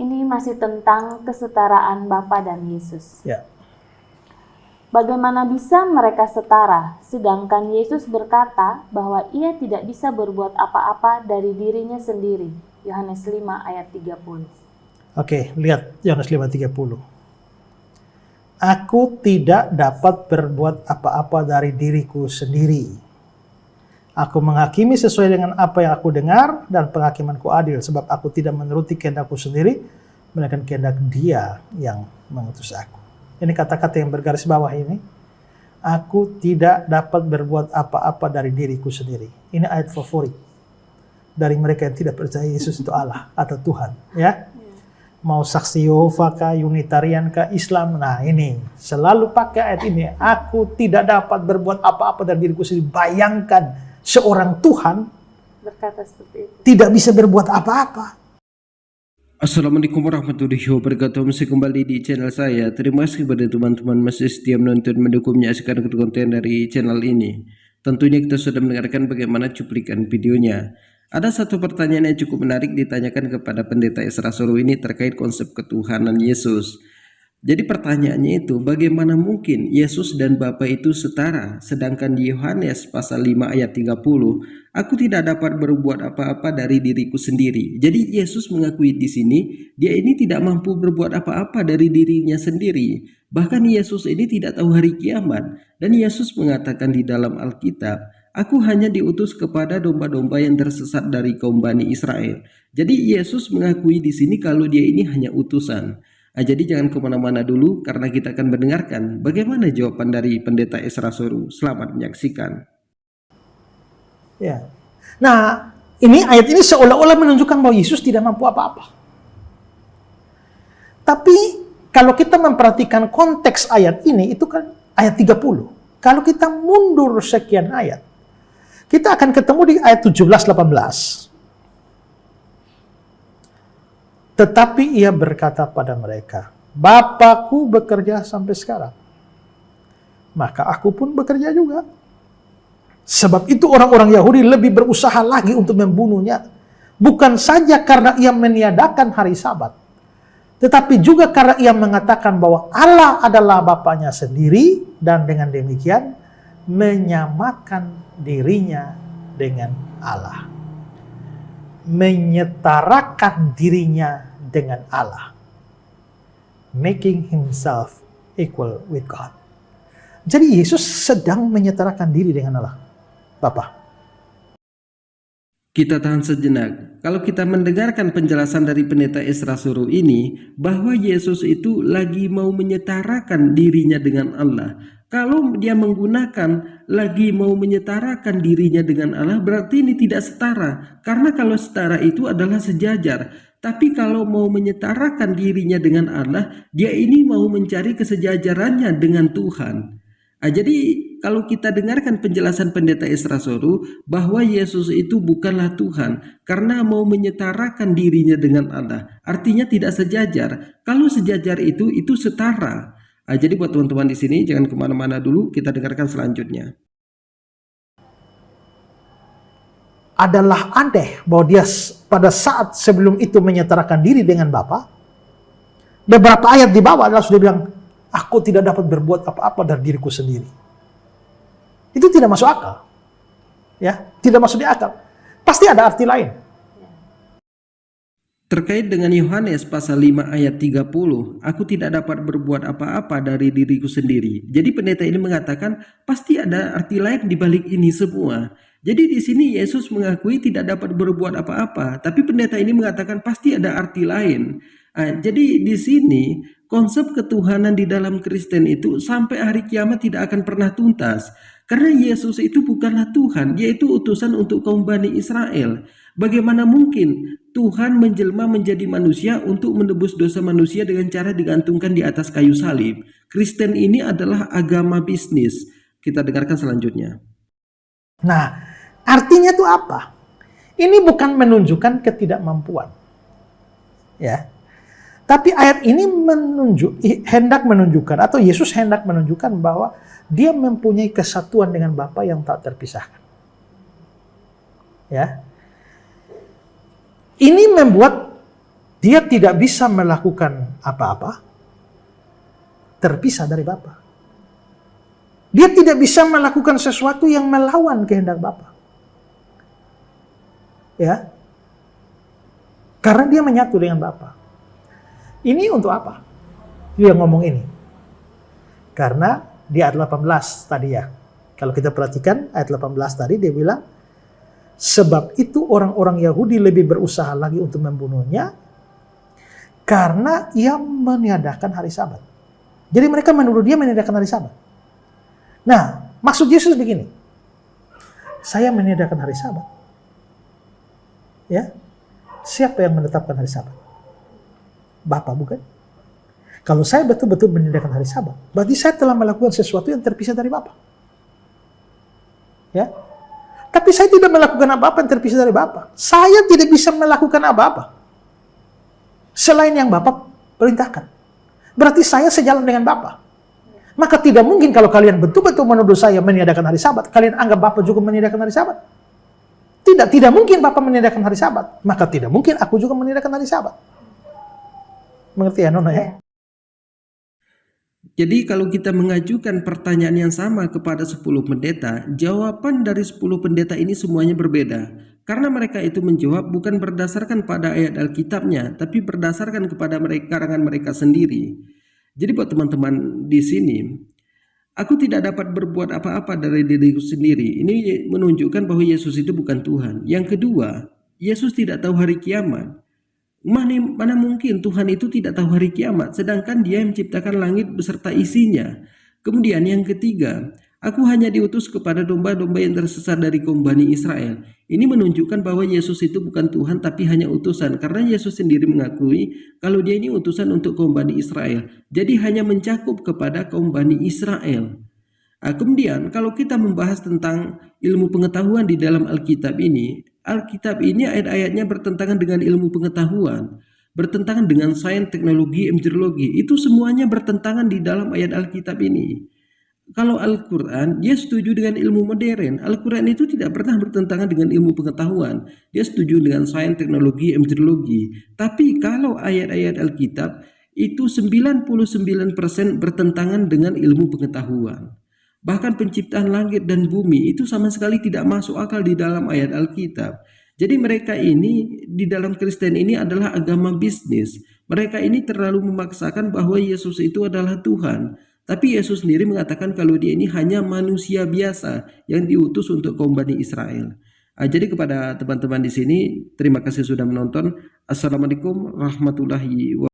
Ini masih tentang kesetaraan Bapa dan Yesus. Ya. Bagaimana bisa mereka setara, sedangkan Yesus berkata bahwa ia tidak bisa berbuat apa-apa dari dirinya sendiri. Yohanes 5 ayat 30. Oke, lihat Yohanes 5:30. Aku tidak dapat berbuat apa-apa dari diriku sendiri. Aku menghakimi sesuai dengan apa yang aku dengar, dan penghakimanku adil, sebab aku tidak menuruti kehendakku sendiri, melainkan kehendak Dia yang mengutus aku. Ini kata-kata yang bergaris bawah ini. Aku tidak dapat berbuat apa-apa dari diriku sendiri. Ini ayat favorit dari mereka yang tidak percaya Yesus itu Allah atau Tuhan. Ya, mau saksi Yehova kah, Unitarian kah, Islam. Nah ini selalu pakai ayat ini. Aku tidak dapat berbuat apa-apa dari diriku sendiri. Bayangkan seorang Tuhan Berkata seperti itu. tidak bisa berbuat apa-apa. Assalamualaikum warahmatullahi wabarakatuh. Masih kembali di channel saya. Terima kasih kepada teman-teman masih setia menonton, mendukung, menyaksikan konten dari channel ini. Tentunya kita sudah mendengarkan bagaimana cuplikan videonya. Ada satu pertanyaan yang cukup menarik ditanyakan kepada pendeta Ezra Soro ini terkait konsep ketuhanan Yesus. Jadi pertanyaannya itu, bagaimana mungkin Yesus dan Bapa itu setara? Sedangkan di Yohanes pasal 5 ayat 30, aku tidak dapat berbuat apa-apa dari diriku sendiri. Jadi Yesus mengakui di sini, dia ini tidak mampu berbuat apa-apa dari dirinya sendiri. Bahkan Yesus ini tidak tahu hari kiamat. Dan Yesus mengatakan di dalam Alkitab, aku hanya diutus kepada domba-domba yang tersesat dari kaum Bani Israel. Jadi Yesus mengakui di sini kalau dia ini hanya utusan. Jadi jangan kemana-mana dulu, karena kita akan mendengarkan bagaimana jawaban dari pendeta Ezra Soro. Selamat menyaksikan. Ya. Nah, ini ayat ini seolah-olah menunjukkan bahwa Yesus tidak mampu apa-apa. Tapi kalau kita memperhatikan konteks ayat ini, itu kan ayat 30. Kalau kita mundur sekian ayat, kita akan ketemu di ayat 17-18. Tetapi ia berkata pada mereka, Bapakku bekerja sampai sekarang, maka aku pun bekerja juga. Sebab itu orang-orang Yahudi lebih berusaha lagi untuk membunuhnya, bukan saja karena ia meniadakan hari Sabat, tetapi juga karena ia mengatakan bahwa Allah adalah Bapaknya sendiri, dan dengan demikian menyamakan dirinya dengan Allah. Menyetarakan dirinya dengan Allah. Making himself equal with God. Jadi Yesus sedang menyetarakan diri dengan Allah Bapa. Kita tahan sejenak. Kalau kita mendengarkan penjelasan dari pendeta Ezra Soro ini, bahwa Yesus itu lagi mau menyetarakan dirinya dengan Allah. Kalau dia menggunakan lagi mau menyetarakan dirinya dengan Allah, berarti ini tidak setara. Karena kalau setara itu adalah sejajar. Tapi kalau mau menyetarakan dirinya dengan Allah, dia ini mau mencari kesejajarannya dengan Tuhan. Jadi kalau kita dengarkan penjelasan pendeta Ezra Soro bahwa Yesus itu bukanlah Tuhan karena mau menyetarakan dirinya dengan Allah, artinya tidak sejajar. Kalau sejajar itu setara. Jadi buat teman-teman di sini jangan kemana-mana dulu, kita dengarkan selanjutnya. Adalah aneh bahwa dia pada saat sebelum itu menyetarakan diri dengan Bapa, beberapa ayat di bawah adalah sudah bilang, aku tidak dapat berbuat apa-apa dari diriku sendiri. Itu tidak masuk akal. Ya, tidak masuk di akal. Pasti ada arti lain. Terkait dengan Yohanes pasal 5 ayat 30, aku tidak dapat berbuat apa-apa dari diriku sendiri. Jadi pendeta ini mengatakan pasti ada arti lain di balik ini semua. Jadi di sini Yesus mengakui tidak dapat berbuat apa-apa, tapi pendeta ini mengatakan pasti ada arti lain. Jadi di sini konsep ketuhanan di dalam Kristen itu sampai hari kiamat tidak akan pernah tuntas. Karena Yesus itu bukanlah Tuhan, dia itu utusan untuk kaum Bani Israel. Bagaimana mungkin Tuhan menjelma menjadi manusia untuk menebus dosa manusia dengan cara digantungkan di atas kayu salib? Kristen ini adalah agama bisnis. Kita dengarkan selanjutnya. Nah, artinya itu apa? Ini bukan menunjukkan ketidakmampuan. Ya. Tapi ayat ini hendak menunjukkan, atau Yesus hendak menunjukkan bahwa dia mempunyai kesatuan dengan Bapa yang tak terpisahkan. Ya. Ini membuat Dia tidak bisa melakukan apa-apa terpisah dari Bapa. Dia tidak bisa melakukan sesuatu yang melawan kehendak Bapa. Ya. Karena dia menyatu dengan Bapa. Ini untuk apa? Dia ngomong ini. Karena di ayat 18 tadi ya. Kalau kita perhatikan ayat 18 tadi dia bilang, sebab itu orang-orang Yahudi lebih berusaha lagi untuk membunuhnya karena ia meniadakan hari Sabat. Jadi mereka menuduh dia meniadakan hari Sabat. Nah, maksud Yesus begini. Saya meniadakan hari Sabat. Ya. Siapa yang menetapkan hari Sabat? Bapa, bukan? Kalau saya betul-betul meniadakan hari Sabat, berarti saya telah melakukan sesuatu yang terpisah dari Bapa. Ya. Tapi saya tidak melakukan apa-apa yang terpisah dari Bapa. Saya tidak bisa melakukan apa-apa selain yang Bapa perintahkan. Berarti saya sejalan dengan Bapa. Maka tidak mungkin kalau kalian betul-betul menuduh saya meniadakan hari Sabat, kalian anggap Bapa juga meniadakan hari Sabat. Tidak mungkin Bapa meniadakan hari Sabat. Maka tidak mungkin aku juga meniadakan hari Sabat. Mengerti ya, Nona ya? Jadi kalau kita mengajukan pertanyaan yang sama kepada 10 pendeta, jawaban dari 10 pendeta ini semuanya berbeda. Karena mereka itu menjawab bukan berdasarkan pada ayat Alkitabnya, tapi berdasarkan kepada karangan mereka sendiri. Jadi buat teman-teman di sini, aku tidak dapat berbuat apa-apa dari diriku sendiri. Ini menunjukkan bahwa Yesus itu bukan Tuhan. Yang kedua, Yesus tidak tahu hari kiamat. Mana mungkin Tuhan itu tidak tahu hari kiamat, sedangkan Dia yang menciptakan langit beserta isinya. Kemudian yang ketiga, aku hanya diutus kepada domba-domba yang tersesat dari kaum Bani Israel. Ini menunjukkan bahwa Yesus itu bukan Tuhan tapi hanya utusan, karena Yesus sendiri mengakui kalau Dia ini utusan untuk kaum Bani Israel. Jadi hanya mencakup kepada kaum Bani Israel. Kemudian kalau kita membahas tentang ilmu pengetahuan di dalam Alkitab ini ayat-ayatnya bertentangan dengan ilmu pengetahuan, bertentangan dengan sains, teknologi, meteorologi. Itu semuanya bertentangan di dalam ayat Alkitab ini. Kalau Al-Quran, dia setuju dengan ilmu modern. Al-Quran itu tidak pernah bertentangan dengan ilmu pengetahuan. Dia setuju dengan sains, teknologi, meteorologi. Tapi kalau ayat-ayat Alkitab, itu 99% bertentangan dengan ilmu pengetahuan. Bahkan penciptaan langit dan bumi itu sama sekali tidak masuk akal di dalam ayat Alkitab. Jadi mereka ini di dalam Kristen ini adalah agama bisnis. Mereka ini terlalu memaksakan bahwa Yesus itu adalah Tuhan. Tapi Yesus sendiri mengatakan kalau Dia ini hanya manusia biasa yang diutus untuk kaum Bani Israel. Jadi kepada teman-teman di sini, terima kasih sudah menonton. Assalamualaikum warahmatullahi wabarakatuh.